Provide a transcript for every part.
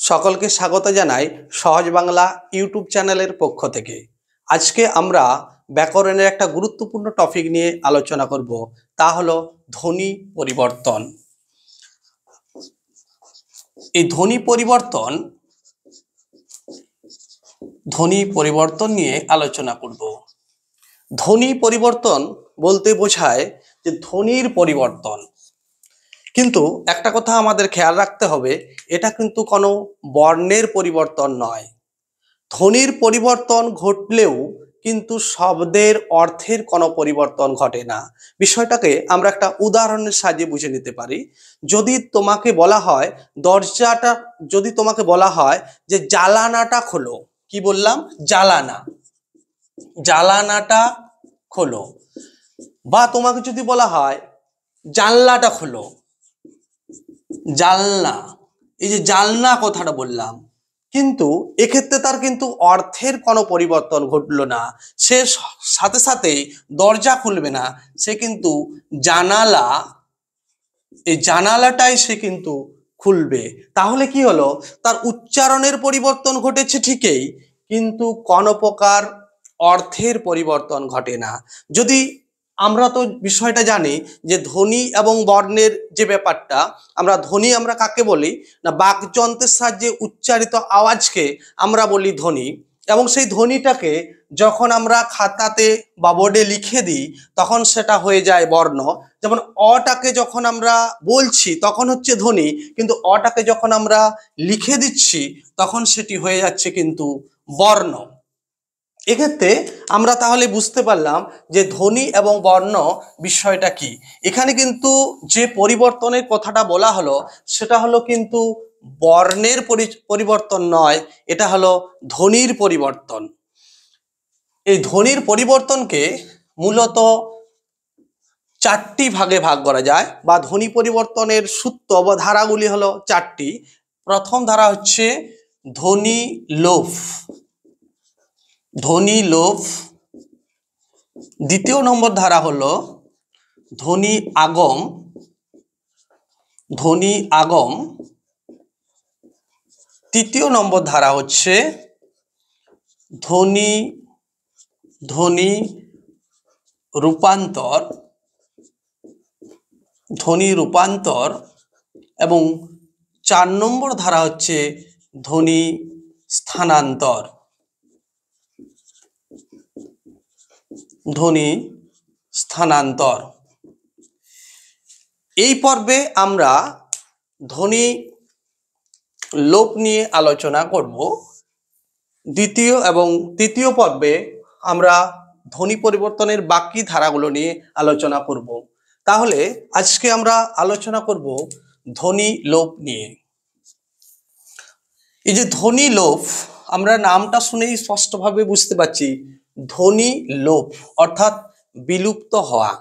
সকলকে স্বাগত জানাই সহজ বাংলা ইউটিউব চ্যানেলের পক্ষ থেকে। আজকে আমরা ব্যাকরণের একটা গুরুত্বপূর্ণ টপিক নিয়ে আলোচনা করব, তা হলো ধ্বনি পরিবর্তন। এই ধ্বনি পরিবর্তন নিয়ে আলোচনা করব। ধ্বনি পরিবর্তন বলতে বোঝায় যে ধ্বনির পরিবর্তন, কিন্তু একটা কথা আমাদের খেয়াল রাখতে হবে, এটা কিন্তু কোনো বর্ণের পরিবর্তন নয়। ধ্বনির পরিবর্তন ঘটলেও কিন্তু শব্দের অর্থের কোনো পরিবর্তন ঘটে না। বিষয়টাকে আমরা একটা উদাহরণের সাহায্যে বুঝে নিতে পারি। যদি তোমাকে বলা হয় যদি তোমাকে বলা হয় যে জালানাটা খোলো, কি বললাম? জালানাটা খোলো। বা তোমাকে যদি বলা হয় জানলাটা খোলো, জানলা, এই যে জানলা কথাটা বললাম, কিন্তু এক্ষেত্রে তার কিন্তু অর্থের কোনো পরিবর্তন ঘটলো না। সে সাথে সাথেই দরজা খুলবে না, সে কিন্তু এই জানালাটাই সে কিন্তু খুলবে। তাহলে কি হলো? তার উচ্চারণের পরিবর্তন ঘটেছে ঠিকই, কিন্তু কোনো প্রকার অর্থের পরিবর্তন ঘটে না। যদি আমরা তো বিষয়টা জানি যে ধ্বনি এবং বর্ণের যে ব্যাপারটা, আমরা কাকে বলি না, বাকযন্ত্রের সাহায্যে উচ্চারিত আওয়াজকে আমরা বলি ধ্বনি। এবং সেই ধ্বনিটাকে যখন আমরা খাতাতে বা বোর্ডে লিখে দিই তখন সেটা হয়ে যায় বর্ণ। যেমন অটাকে যখন আমরা বলছি তখন হচ্ছে ধ্বনি, কিন্তু অটাকে যখন আমরা লিখে দিচ্ছি তখন সেটি হয়ে যাচ্ছে কিন্তু বর্ণ। এক্ষেত্রে আমরা তাহলে বুঝতে পারলাম যে ধ্বনি এবং বর্ণ বিষয়টা কি। এখানে কিন্তু যে পরিবর্তনের কথাটা বলা হলো সেটা হলো কিন্তু বর্ণের পরিবর্তন নয়, এটা হলো ধ্বনির পরিবর্তন। এই ধ্বনির পরিবর্তনকে মূলত চারটি ভাগে ভাগ করা যায়, বা ধ্বনি পরিবর্তনের সূত্র বা ধারাগুলি হলো চারটি। প্রথম ধারা হচ্ছে ধ্বনি লোপ। দ্বিতীয় নম্বর ধারা হলো ধ্বনি আগম। তৃতীয় নম্বর ধারা হচ্ছে ধ্বনি রূপান্তর। এবং 4 নম্বর ধারা হচ্ছে ধ্বনি স্থানান্তর। এই পর্বে আমরা ধ্বনি লোপ নিয়ে আলোচনা করব। দ্বিতীয় এবং তৃতীয় পর্বে আমরা ধ্বনি পরিবর্তনের বাকি ধারাগুলো নিয়ে আলোচনা করব। তাহলে আজকে আমরা আলোচনা করব ধ্বনি লোপ নিয়ে। এই যে ধ্বনি লোপ, আমরা নামটা শুনেই স্পষ্টভাবে বুঝতে পারছি ধ্বনি লোপ অর্থাৎ বিলুপ্ত হওয়া।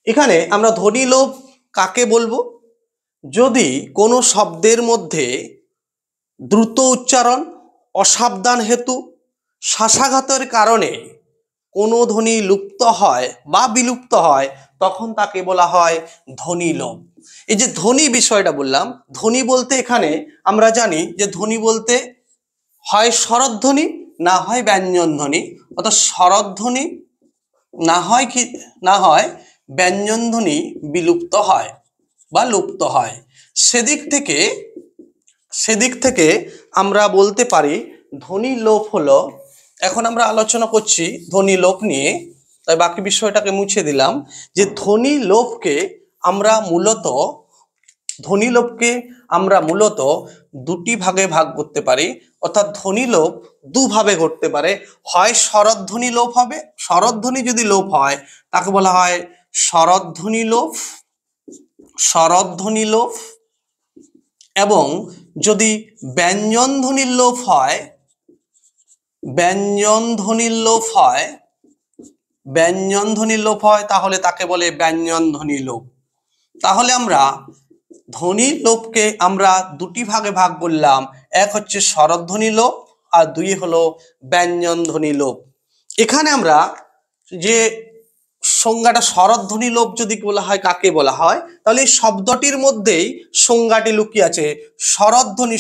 এখানে আমরা ধ্বনি লোপ কাকে বলবো? যদি কোনো শব্দের মধ্যে দ্রুত উচ্চারণ, অসাবধান হেতু, শ্বাসাঘাতের কারণে কোনো ধ্বনি লুপ্ত হয় বা বিলুপ্ত হয় তখন তাকে বলা হয় ধ্বনি লোপ। এই যে ধ্বনি বিষয়টা বললাম, ধ্বনি বলতে এখানে আমরা জানি যে ধ্বনি বলতে হয় স্বরধ্বনি না হয় ব্যঞ্জন ধ্বনি, অর্থাৎ স্বরধ্বনি না হয় ব্যঞ্জন ধ্বনি বিলুপ্ত হয় বা লুপ্ত হয়। সেদিক থেকে আমরা বলতে পারি ধ্বনি লোপ হলো, এখন আমরা আলোচনা করছি ধ্বনি লোপ নিয়ে, তাই বাকি বিষয়টাকে মুছে দিলাম, যে ধ্বনি লোপকে আমরা মূলত দুটি ভাগে ভাগ করতে পারি। অর্থাৎ ধ্বনি লোপ দুভাবে ঘটতে পারে। হয় স্বরধ্বনি লোপ হবে, স্বরধ্বনি যদি লোপ হয় তাকে বলা হয় স্বরধ্বনি লোপ। এবং যদি ব্যঞ্জন ধ্বনির লোপ হয় তাহলে তাকে বলে ব্যঞ্জন ধ্বনি লোপ। তাহলে আমরা ধ্বনি লোপকে আমরা দুটি ভাগে ভাগ করলাম, এক হচ্ছে স্বরধ্বনি লোপ আর দুই হলো ব্যঞ্জন ধ্বনি লোপ। এখানে আমরা যে সংজ্ঞাটা স্বরধ্বনি লোপ যদি বলা হয় কাকে বলা হয়, তাহলে এই শব্দটির মধ্যেই সংজ্ঞাটি লুকিয়ে আছে। স্বরধ্বনি,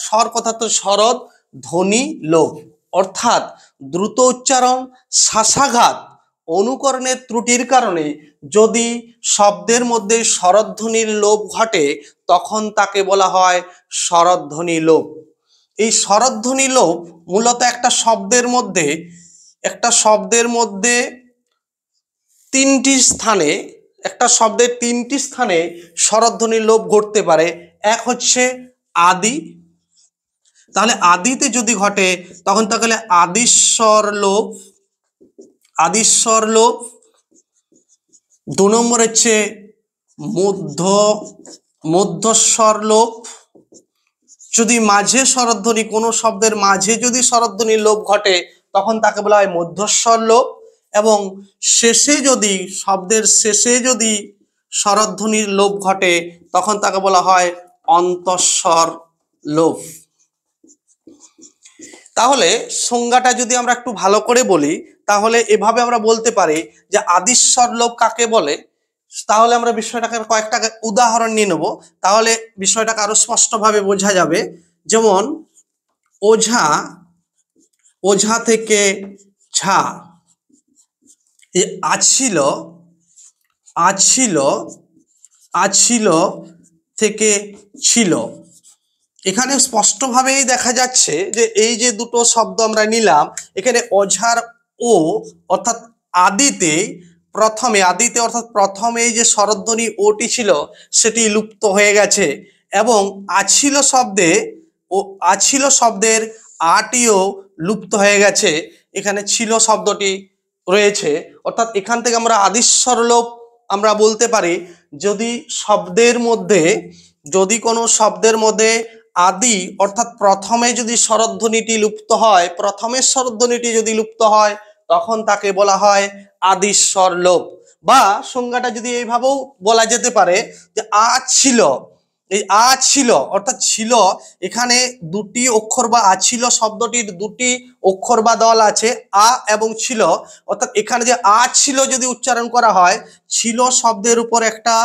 স্বর কথা তো শরৎ, ধ্বনি লোপ অর্থাৎ দ্রুত উচ্চারণ, শ্বাসাঘাত, অনুকরণের ত্রুটির কারণে যদি শব্দের মধ্যে স্বরধ্বনির লোপ ঘটে তখন তাকে বলা হয় স্বরধ্বনি লোপ। এই স্বরধ্বনি লোপ মূলত একটা শব্দের মধ্যে তিনটি স্থানে, একটা শব্দের তিনটি স্থানে স্বরধ্বনির লোপ ঘটতে পারে। এক হচ্ছে আদি, তাহলে আদিতে যদি ঘটে তখন তাহলে আদিস্বর লোপ। 2 নম্বর হচ্ছে মধ্যস্বর লোপ, যদি মাঝে স্বরধ্বনি, কোনো শব্দের মাঝে যদি স্বরধ্বনির লোপ ঘটে তখন তাকে বলা হয় মধ্যস্বর লোপ। এবং শব্দের শেষে যদি স্বরধ্বনির লোপ ঘটে তখন তাকে বলা হয় অন্তঃস্বর লোপ। তাহলে সংজ্ঞাটা যদি আমরা একটু ভালো করে বলি তাহলে এভাবে আমরা বলতে পারি যে আদিস্বর লোপ কাকে বলে। তাহলে আমরা বিষয়টাকে কয়েকটা উদাহরণ নিয়ে নেব, তাহলে বিষয়টাকে আরো স্পষ্টভাবে বোঝা যাবে। যেমন ওঝা থেকে ঝা, এই আছিল থেকে ছিল। এখানে স্পষ্টভাবেই দেখা যাচ্ছে যে এই যে দুটো শব্দ আমরা নিলাম, এখানে অঝার ও অর্থাৎ আদিতে অর্থাৎ প্রথমে যে স্বরধ্বনি ওটি ছিল সেটি লুপ্ত হয়ে গেছে, এবং আছিল শব্দের আটিও লুপ্ত হয়ে গেছে, এখানে ছিল শব্দটি রয়েছে। অর্থাৎ এখান থেকে আমরা আদিস্বর লোপ আমরা বলতে পারি যদি কোনো শব্দের মধ্যে আদি অর্থাৎ প্রথমের স্বরধ্বনিটি যদি লুপ্ত হয় তখন তাকে বলা হয় আদিস্বর লোপ। বা সংজ্ঞাটা যদি এইভাবেও বলা যেতে পারে যে ছিল অর্থাৎ ছিল, এখানে দুটি অক্ষর বা আছিল শব্দটির দুটি অক্ষর বা দল আছে, আ এবং ছিল। অর্থাৎ এখানে যে ছিল যদি উচ্চারণ করা হয়, ছিল শব্দের উপর একটা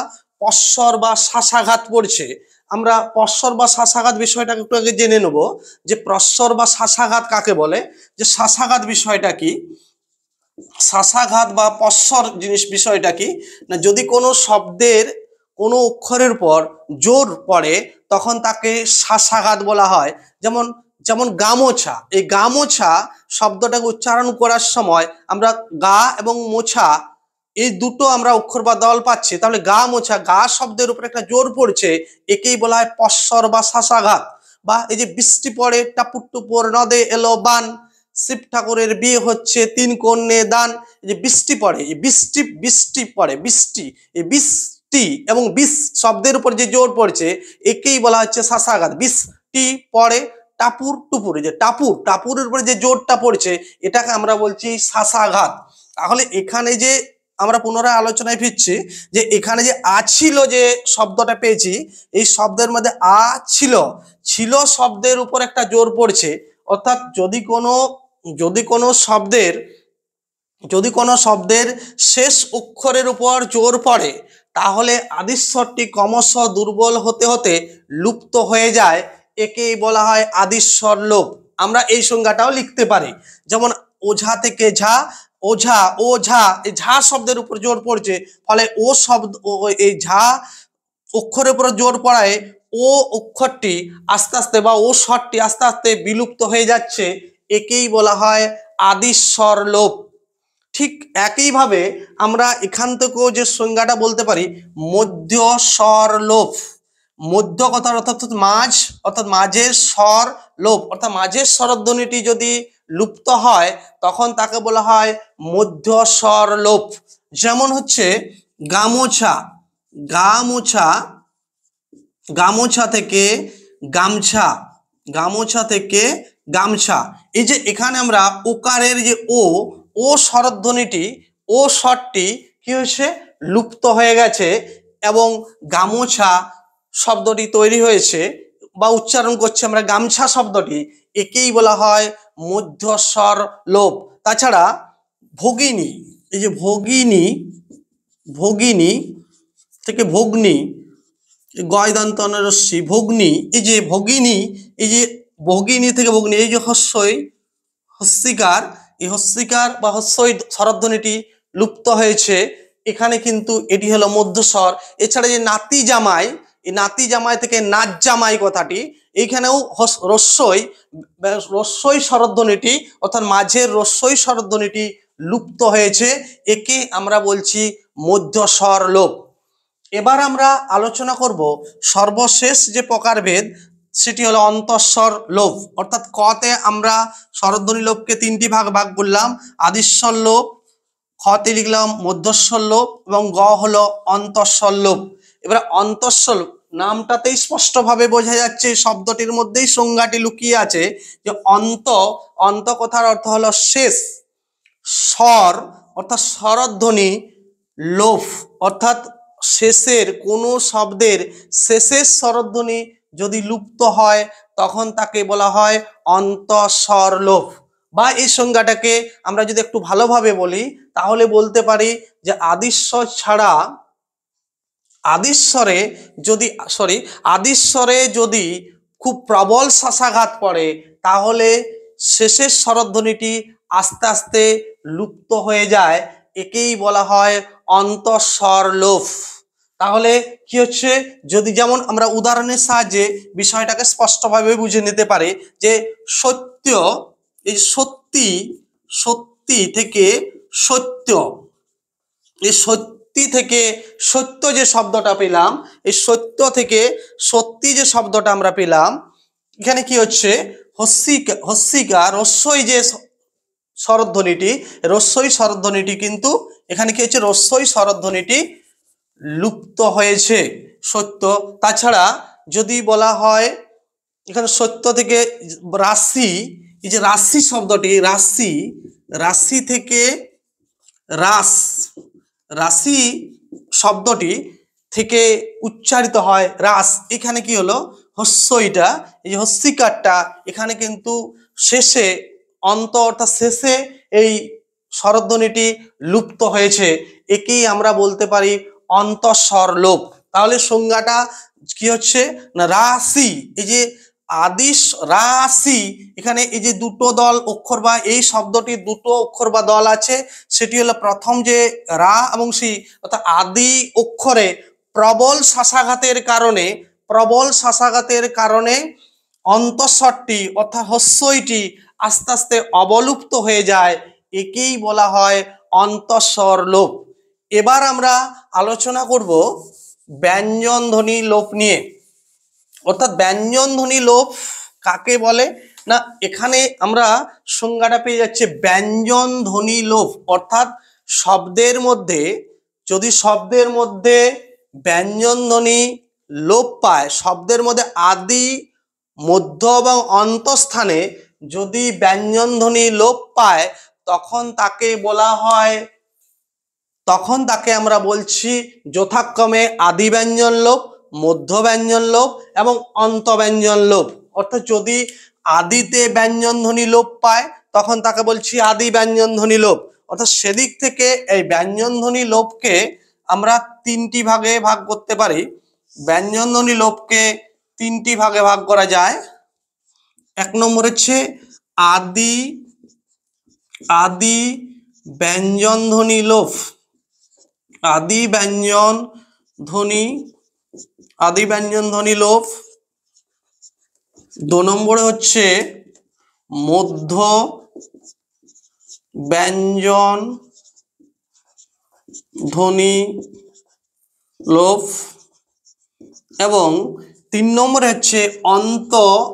পস্বর বা শ্বাসাঘাত পড়ছে। আমরা পস্বর বা শ্বাসাঘাত বিষয়টাকে একটু আগে জেনে নেব যে প্রস্বর বা শ্বাসাঘাত কাকে বলে, যে শ্বাসাঘাত বিষয়টা কি, শ্বাসাঘাত বা পস্বর বিষয়টা কি না, যদি কোনো শব্দের কোনো অক্ষরের উপর জোর পড়ে তখন তাকে শ্বাসাঘাত বলা হয়। যেমন গামোছা, এই গামোছা শব্দটাকে উচ্চারণ করার সময় আমরা গা এবং মোছা এই দুটো আমরা অক্ষর বা দল পাচ্ছি, তাহলে গা মোছা, গা শব্দের উপর একটা জোর পড়ছে, একেই বলা হয় পস্বর বা শ্বাসাঘাত। বা এই যে বৃষ্টি পড়ে টাপুর টুপুর নদে এলো বান, শিব ঠাকুরের বিয়ে হচ্ছে 3 কন্যে দান, এই যে বৃষ্টি পড়ে, এই বৃষ্টি এবং বিষ শব্দের উপর যে জোর পড়ছে একেই বলা হচ্ছে শ্বাসাঘাত। বৃষ্টি পড়ে টাপুর টুপুর, যে টাপুরের উপরে যে জোরটা পড়ছে এটাকে আমরা বলছি শ্বাসাঘাত। তাহলে এখানে যে আমরা পুনরায় আলোচনায় ফিরছি যে এখানে যে আছিল যে শব্দটা পেয়েছি, এই শব্দের মধ্যে ছিল শব্দের উপর একটা জোর পড়ছে। অর্থাৎ যদি কোনো শব্দের শেষ অক্ষরের উপর জোর পড়ে তাহলে আদিস্বরটি ক্রমশ দুর্বল হতে হতে লুপ্ত হয়ে যায়, একেই বলা হয় আদিস্বর লোপ। আমরা এই সংজ্ঞাটাও লিখতে পারি। যেমন ওঝা থেকে ঝা, ওঝা এই ঝা শব্দের উপর জোর পড়ছে, ফলে এই ঝা অক্ষরের উপর জোর পড়ায় ও অক্ষরটি আস্তে আস্তে বা ও স্বরটি আস্তে আস্তে বিলুপ্ত হয়ে যাচ্ছে, একেই বলা হয় আদিস্বর লোপ। ঠিক একইভাবে আমরা এখান থেকেও যে সংজ্ঞাটা বলতে পারি মধ্যস্বর লোপ। মধ্য কথার অর্থাৎ মাঝের স্বর লোপ, অর্থাৎ মাঝের স্বরধ্বনিটি যদি লুপ্ত হয় তখন তাকে বলা হয় মধ্যস্বর লোপ। যেমন হচ্ছে গামোছা থেকে গামছা, এই যে এখানে আমরা ওকারের যে ও স্বরধ্বনিটি, ও স্বরটি কি হয়েছে, লুপ্ত হয়ে গেছে, এবং গামোছা শব্দটি তৈরি হয়েছে বা উচ্চারণ করছে আমরা গামছা শব্দটি, একেই বলা হয় মধ্যস্বর লোপ। তাছাড়া ভগিনী, এই যে ভগিনী, ভগিনী থেকে ভগ্নী, গয়দান্ত অনরস্যি ভগ্নী, এই যে ভগিনী, এই যে ভগিনী থেকে ভগ্নী, এই যে হস্যই হস্যিকার, এই হস্যিকার বা হস্যই স্বরধ্বনিটি লুপ্ত হয়েছে এখানে, কিন্তু এটি হলো মধ্যস্বর। এছাড়া যে নাতি জামাই, এই নাতি জামাই থেকে নাচ জামাই কথাটি, এইখানেও রস্যই স্বরধ্বনিটি অর্থাৎ মাঝের রস্যই স্বরধ্বনিটি লুপ্ত হয়েছে, একে আমরা বলছি মধ্যস্বর লোপ। এবার আমরা আলোচনা করব সর্বশেষ যে প্রকারভেদ, সেটি হলো অন্তঃস্বর লোপ। অর্থাৎ কতে আমরা স্বরধ্বনি লোপকে তিনটি ভাগ করলাম, আদিস্বর লোপ, খতে লিখলাম মধ্যস্বর লোপ এবং গ হলো অন্তঃস্বর লোপ। এবার অন্তঃস্বর নামটাতেই স্পষ্টভাবে বোঝা যাচ্ছে, শব্দটির মধ্যেই সংজ্ঞাটি লুকিয়ে আছে যে অন্ত, অন্ত কথার অর্থ হলো শেষ, স্বর অর্থাৎ স্বরধ্বনি, লোপ অর্থাৎ শেষের কোনো শব্দের শেষের স্বরধ্বনি যদি লুপ্ত হয় তখন তাকে বলা হয় অন্তঃস্বর লোপ। বা এই সংজ্ঞাটাকে আমরা যদি একটু ভালোভাবে বলি তাহলে বলতে পারি যে আদিস্বর ছাড়া, আদিস্বরে যদি খুব প্রবল শ্বাসাঘাত পড়ে তাহলে শেষের স্বরধ্বনিটি আস্তে আস্তে লুপ্ত হয়ে যায়, একেই বলা হয় অন্তঃস্বর লোপ। তাহলে কি হচ্ছে, যদি যেমন আমরা উদাহরণের সাহায্যে বিষয়টাকে স্পষ্টভাবে বুঝে নিতে পারি যে সত্য, এই সত্যি, সত্যি থেকে সত্য, এই সত্যি থেকে সত্য যে শব্দটা পেলাম, এই সত্য থেকে সত্যি যে শব্দটা আমরা পেলাম, এখানে কি হচ্ছে হস্যিকা রস্যই যে স্বরধ্বনিটি, রস্যই স্বরধ্বনিটি কিন্তু এখানে কি হচ্ছে, রস্যই স্বরধ্বনিটি লুপ্ত হয়েছে সত্য। তাছাড়া যদি বলা হয় এখানে সত্য থেকে রাশি, এই যে রাশি শব্দটি, রাশি, রাশি থেকে রাস, রাশি শব্দটি থেকে উচ্চারিত হয় রাস, এখানে কি হলো হস্যইটা, এই যে হস্যিকারটা এখানে কিন্তু শেষে অন্ত অর্থাৎ শেষে এই স্বরধ্বনিটি লুপ্ত হয়েছে, একেই আমরা বলতে পারি অন্তঃস্বর লোপ। তাহলে সংজ্ঞাটা কি হচ্ছে না, রাশি, এই যে আদিশ রাশি, এখানে এই যে দুটো দল অক্ষর বা এই শব্দটির দুটো অক্ষর বা দল আছে, সেটি হলো প্রথম যে রা এবং সি অর্থাৎ আদি অক্ষরে প্রবল শ্বাসাঘাতের কারণে, প্রবল শ্বাসাঘাতের কারণে অন্তঃস্বরটি অর্থাৎ হস্যইটি আস্তে আস্তে অবলুপ্ত হয়ে যায়, একেই বলা হয় অন্তঃস্বর লোপ। এবার আমরা আলোচনা করব ব্যঞ্জন ধ্বনি লোপ নিয়ে। অর্থাৎ ব্যঞ্জন ধ্বনি লোপ কাকে বলে না, এখানে আমরা সংজ্ঞাটা পেয়ে যাচ্ছে ব্যঞ্জন ধ্বনি লোপ অর্থাৎ শব্দের মধ্যে, যদি শব্দের মধ্যে ব্যঞ্জন ধ্বনি লোপ পায়, শব্দের মধ্যে আদি মধ্য এবং অন্তস্থানে যদি ব্যঞ্জন ধ্বনি লোপ পায় তখন তাকে বলা হয়, তখন তাকে আমরা বলছি যথাক্রমে আদি ব্যঞ্জন লোপ, মধ্য ব্যঞ্জন লোপ এবং অন্ত ব্যঞ্জন লোপ। অর্থাৎ যদি আদিতে ব্যঞ্জন ধ্বনি লোপ পায় তখন তাকে বলছি আদি ব্যঞ্জন ধ্বনি লোপ। অর্থাৎ সেদিক থেকে এই ব্যঞ্জন ধ্বনি লোপকে আমরা তিনটি ভাগে ভাগ করতে পারি। ব্যঞ্জন ধ্বনি লোপকে তিনটি ভাগে ভাগ করা যায়। এক নম্বর হচ্ছে আদি, আদি ব্যঞ্জন ধ্বনি লোপ, আদি ব্যঞ্জন ধ্বনি, আদি ব্যঞ্জন ধ্বনি লোপ। দু নম্বরে হচ্ছে মধ্য ব্যঞ্জন ধ্বনি লোপ এবং তিন নম্বরে হচ্ছে অন্ত,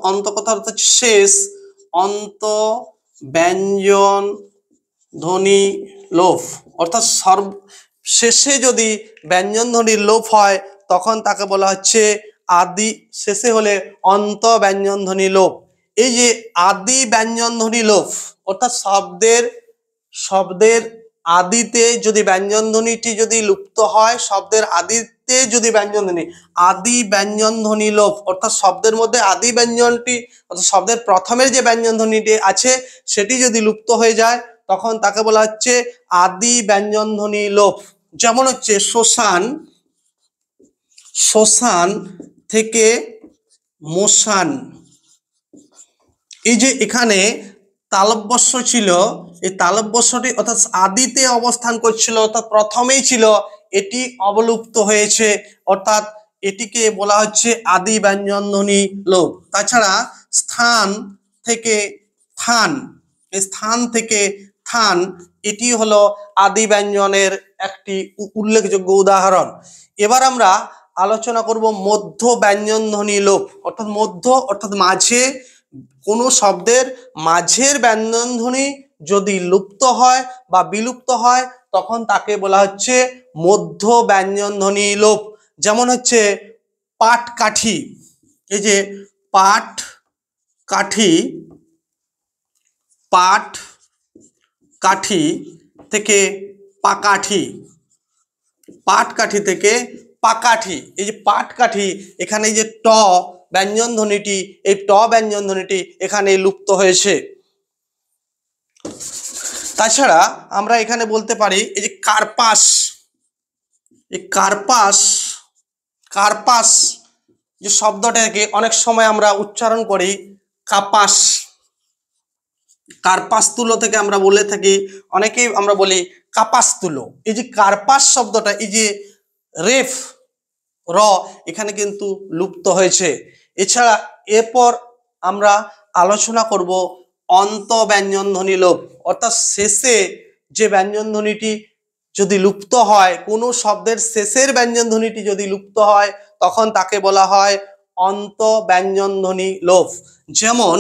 অন্ত কথা অর্থাৎ শেষ, অন্ত ব্যঞ্জন ধ্বনি লোপ। অর্থাৎ শেষে যদি ব্যঞ্জন ধ্বনির লোপ হয় তখন তাকে বলা হচ্ছে আদি, শেষে হলে অন্ত ব্যঞ্জন ধ্বনি লোপ। এই যে আদি ব্যঞ্জন ধ্বনি লোপ অর্থাৎ শব্দের আদিতে যদি ব্যঞ্জন ধ্বনিটি যদি লুপ্ত হয়, শব্দের আদিতে যদি ব্যঞ্জন ধ্বনি, আদি ব্যঞ্জন ধ্বনি লোপ অর্থাৎ শব্দের মধ্যে আদি ব্যঞ্জনটি অর্থাৎ শব্দের প্রথমের যে ব্যঞ্জন ধ্বনিটি আছে সেটি যদি লুপ্ত হয়ে যায় তখন তাকে বলা হচ্ছে আদি ব্যঞ্জনধ্বনি লোপ। যেমন হচ্ছে শ্মশান, শ্মশান থেকে মশান, এই যে এখানে তালব্যস্য ছিল, এই তালব্যস্যটি অর্থাৎ আদিতে অবস্থান করছিল, অর্থাৎ প্রথমেই ছিল, এটি অবলুপ্ত হয়েছে, অর্থাৎ এটিকে বলা হচ্ছে আদি ব্যঞ্জনধ্বনি লোপ। তাছাড়া স্থান থেকে থান, এই স্থান থেকে থান, এটি হলো আদি ব্যঞ্জনের একটি উল্লেখযোগ্য উদাহরণ। এবার আমরা আলোচনা করব মধ্য ব্যঞ্জনধ্বনি লোপ, অর্থাৎ মধ্য অর্থাৎ মাঝে, কোনো শব্দের মাঝের ব্যঞ্জনধ্বনি যদি লুপ্ত হয় বা বিলুপ্ত হয় তখন তাকে বলা হচ্ছে মধ্য ব্যঞ্জনধ্বনি লোপ। যেমন হচ্ছে পাটকাঠি, এই যে পাট কাঠি, পাট কাঠি থেকে পাকাঠি, পাটকাঠি থেকে পাকাঠি, এই যে পাটকাঠি, এখানে এই যে ট ব্যঞ্জন ধ্বনিটি, এই ট ব্যঞ্জন ধ্বনিটি এখানে লুপ্ত হয়েছে। তাছাড়া আমরা এখানে বলতে পারি এই যে কার্পাস, এই কার্পাস, কার্পাস যে শব্দটাকে অনেক সময় আমরা উচ্চারণ করি কাপাস, কার্পাস তুলো থেকে আমরা বলে থাকি, অনেকেই আমরা বলি কাপাস তুলো। এই যে কার্পাস শব্দটা, এই যে রেফ র এখানে কিন্তু লুপ্ত হয়েছে। এছাড়া এরপর আমরা আলোচনা করব অন্ত ব্যঞ্জনধ্বনি লোপ, অর্থাৎ শেষে যে ব্যঞ্জনধ্বনিটি যদি লুপ্ত হয়, কোনো শব্দের শেষের ব্যঞ্জনধ্বনিটি যদি লুপ্ত হয় তখন তাকে বলা হয় অন্ত ব্যঞ্জনধ্বনি লোপ। যেমন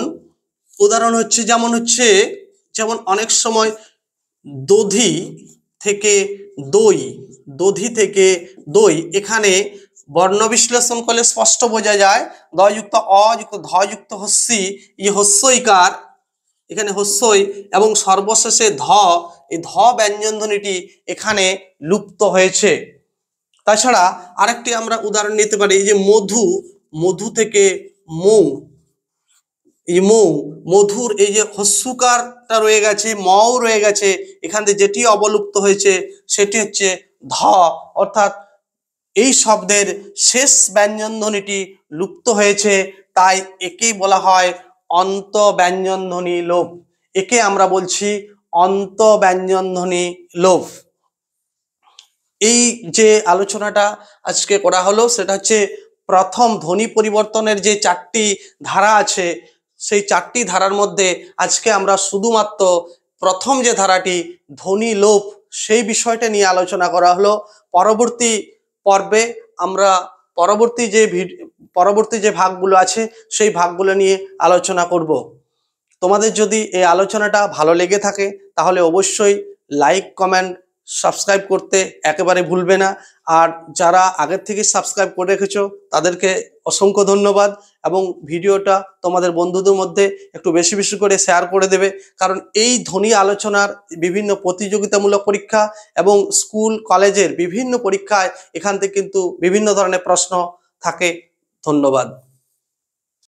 উদাহরণ হচ্ছে, যেমন অনেক সময় দধি থেকে দই, দধি থেকে দই, এখানে বর্ণ বিশ্লেষণ করলে স্পষ্ট বোঝা যায়, দ যুক্ত অ যুক্ত ধ যুক্ত হস্যি, এই হস্যইকার, এখানে হস্যই এবং সর্বশেষে ধ, এই ধ ব্যঞ্জনধ্বনিটি এখানে লুপ্ত হয়েছে। তাছাড়া আরেকটি আমরা উদাহরণ নিতে পারি, এই যে মধু, মধু থেকে মৌ, এই মৌ, মধুর এই যে হস্যকারটা রয়ে গেছে, মও রয়ে গেছে, এখান থেকে যেটি অবলুপ্ত হয়েছে সেটি হচ্ছে ধ, অর্থাৎ এই শব্দের শেষ ব্যঞ্জনধ্বনিটি লুপ্ত হয়েছে, তাই একেই বলা হয় অন্ত ব্যঞ্জনধ্বনি লোপ। একে আমরা বলছি অন্ত ব্যঞ্জনধ্বনি লোপ। এই যে আলোচনাটা আজকে করা হলো সেটা হচ্ছে প্রথম ধ্বনি পরিবর্তনের যে 4টি ধারা আছে, সেই 4টি ধারার মধ্যে আজকে আমরা শুধুমাত্র প্রথম যে ধারাটি ধ্বনি লোপ সেই বিষয়টা নিয়ে আলোচনা করা হলো। পরবর্তী পর্বে আমরা পরবর্তী যে ভাগগুলো আছে সেই ভাগগুলো নিয়ে আলোচনা করব। তোমাদের যদি এই আলোচনাটা ভালো লেগে থাকে তাহলে অবশ্যই লাইক, কমেন্ট, সাবস্ক্রাইব করতে একেবারে ভুলবে না। আর যারা আগের থেকে সাবস্ক্রাইব করে রেখেছো তাদেরকে অসংখ্য ধন্যবাদ, এবং ভিডিওটা তোমাদের বন্ধুদের মধ্যে একটু বেশি বেশি করে শেয়ার করে দেবে, কারণ এই ধ্বনি আলোচনার বিভিন্ন প্রতিযোগিতামূলক পরীক্ষা এবং স্কুল কলেজের বিভিন্ন পরীক্ষায় এখান থেকে কিন্তু বিভিন্ন ধরনের প্রশ্ন থাকে। ধন্যবাদ।